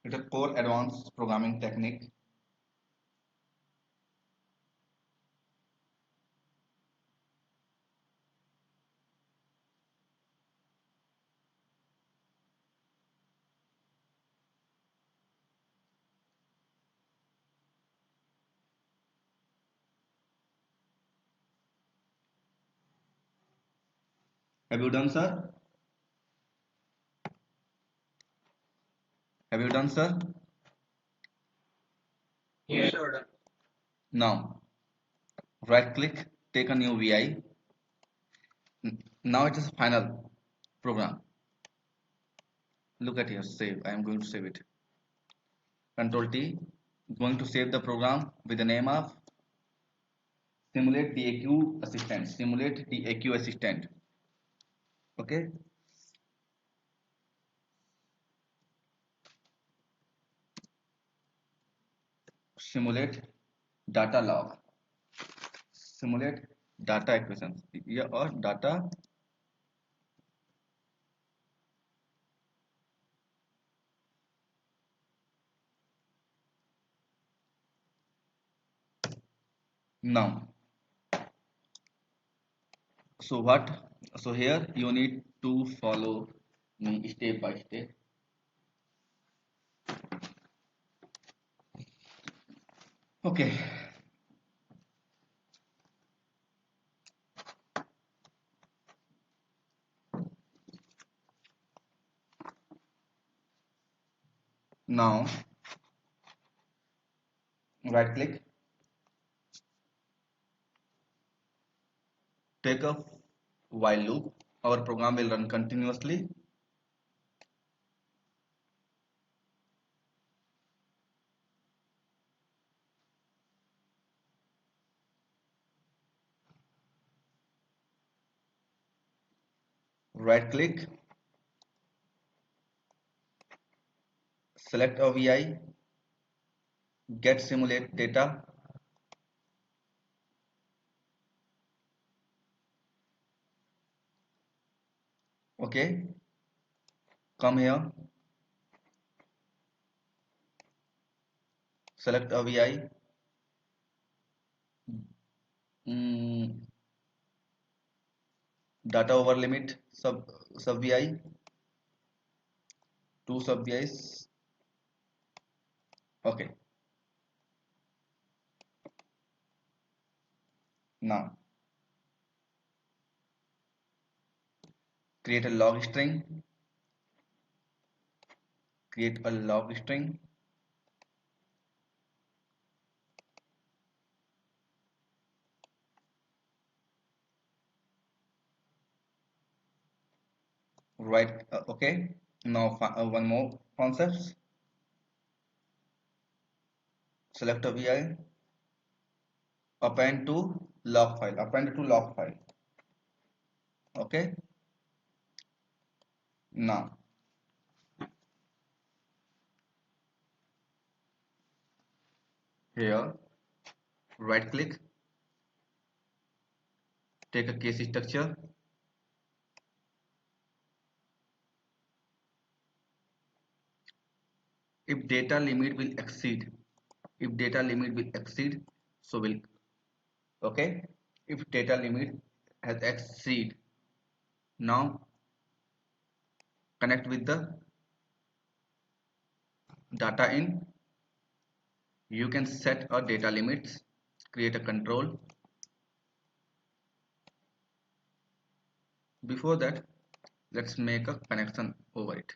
It's a core advanced programming technique. Have you done, sir? Have you done, sir? Yes, sir. Now, right click, take a new VI. Now it is final program. Look at here, save. I am going to save it. Control T, going to save the program with the name of simulate DAQ assistant. Simulate DAQ assistant. Okay. Simulate data log. Simulate data equations. Yeah, or data now. So what? So here you need to follow me step by step. Okay. Now right click, take a while loop. Our program will run continuously. Right click, select a VI, get simulate data. Okay, come here, select a VI, data over limit sub VI, two sub VIs. Okay, now create a log string, create a log string, right? Okay, now one more concepts. Select a vi, append to log file, append to log file. Okay, now here right click, take a case structure. If data limit will exceed, if data limit will exceed, so will, okay, if data limit has exceed, now connect with the data in. You can set a data limits, create a control. Before that, let's make a connection over it.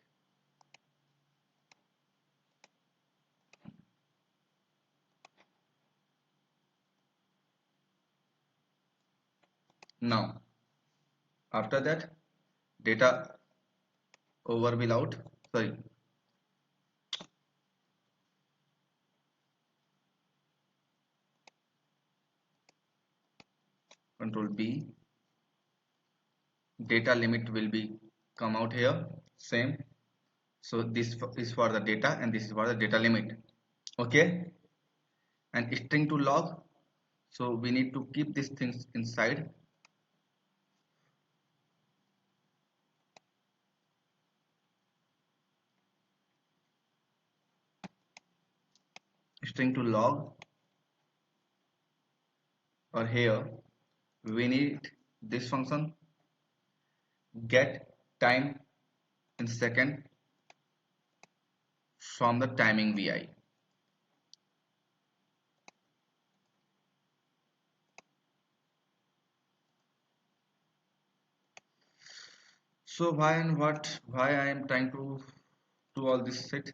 Now after that, data over will out, sorry, control B, data limit will be come out here, same. So this is for the data and this is for the data limit. Okay, and string to log, so we need to keep these things inside. String to log, or here we need this function get time in second from the timing vi. So why and why I am trying to do all this shit,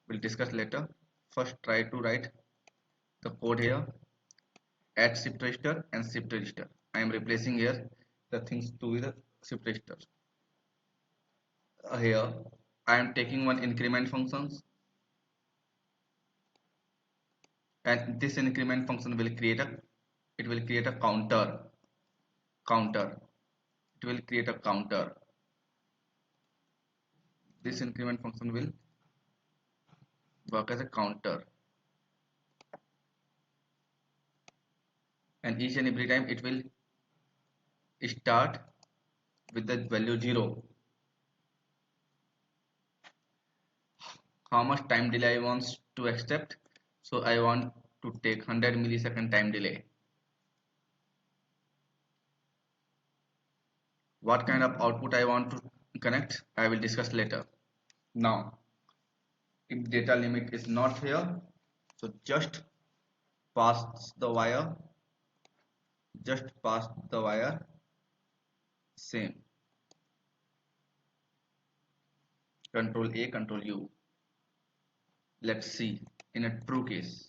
we'll discuss later. First try to write the code here. Add shift register and shift register. I am replacing here the things to with the shift register. Here I am taking one increment functions, and this increment function will create a, it will create a counter, it will create a counter. This increment function will work as a counter, and each and every time it will start with the value 0. How much time delay I want to accept, so I want to take 100 millisecond time delay. What kind of output I want to connect, I will discuss later. Now if data limit is not here, so just pass the wire, just pass the wire, same, control A, control U. Let's see in a true case.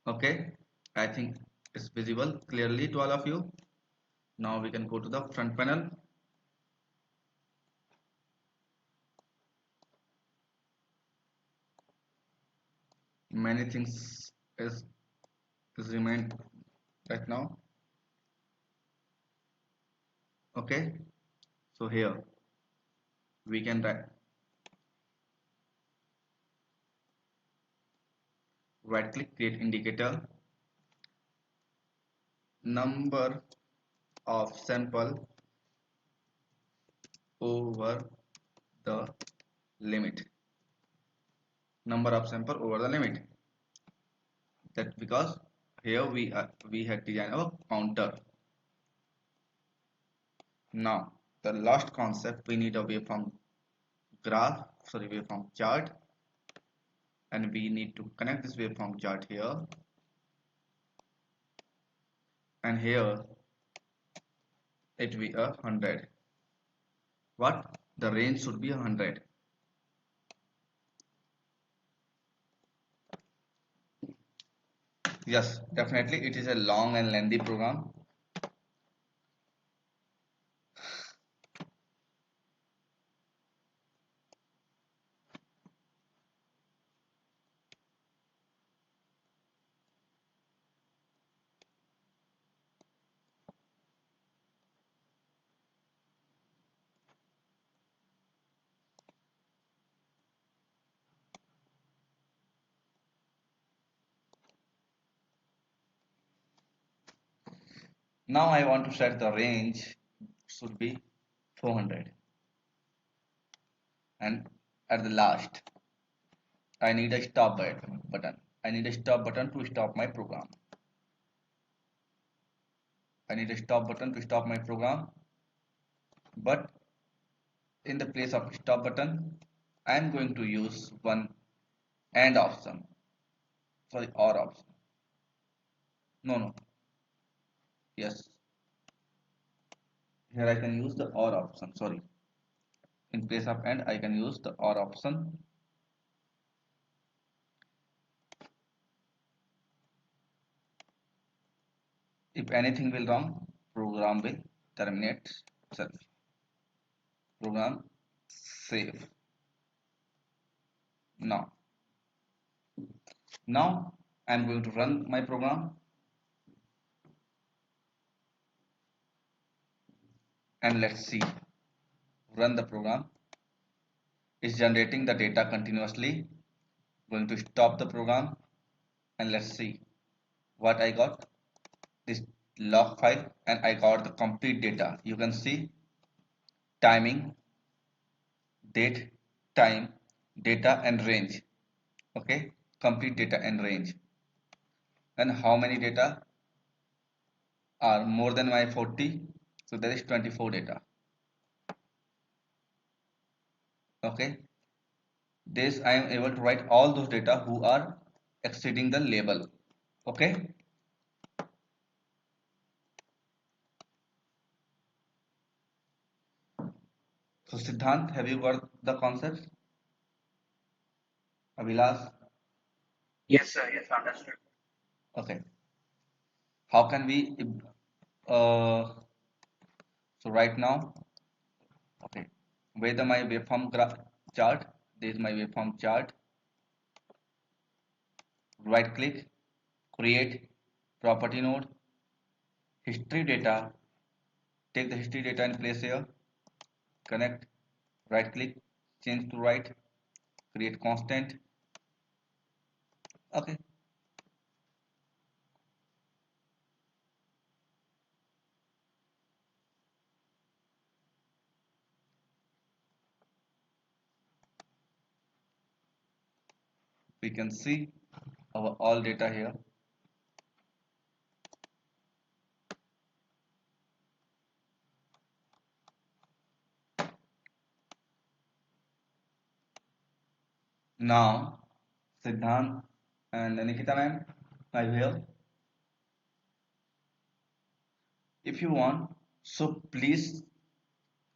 Okay, I think it's visible clearly to all of you. Now we can go to the front panel. Many things is remained right now. Okay, so here we can right click, create indicator, number of sample over the limit, number of sample over the limit. That because here we had designed our counter. Now the last concept, we need a waveform graph, sorry, waveform chart, and we need to connect this waveform chart here, and here it will be 100. What, the range should be 100. Yes, definitely it is a long and lengthy program. Now I want to set the range should be 400, and at the last I need a stop button. I need a stop button to stop my program. I need a stop button to stop my program, but in the place of stop button I am going to use one AND option, sorry, OR option. No, yes, here I can use the OR option, sorry. In place of AND I can use the OR option. If anything will wrong, program will terminate itself. Program save. Now I'm going to run my program, and let's see. Run the program. It's generating the data continuously. Going to stop the program, and let's see what I got. This log file, and I got the complete data. You can see timing, date, time, data, and range. Okay, complete data and range. And how many data are more than my 40? So there is 24 data. Okay, this I am able to write all those data who are exceeding the label. Okay, so Siddhant, have you got the concept? Avilas? Yes, sir. Yes, understood. Okay, how can we uh, so right now, okay, where the my waveform chart, this is my waveform chart. Right click, create property node, history data, take the history data and place here, connect, right click, change to right, create constant. Okay, we can see our all data here. Now Siddhant and Nikita ma'am are here. If you want, so please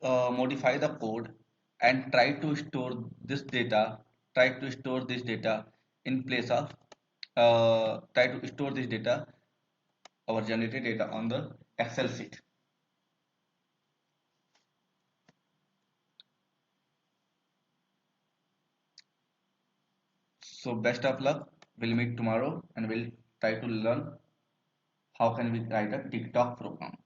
modify the code and try to store this data, try to store this data in place of try to store this data, our generated data, on the Excel sheet. So best of luck, we'll meet tomorrow and we'll try to learn how can we write a TikTok program.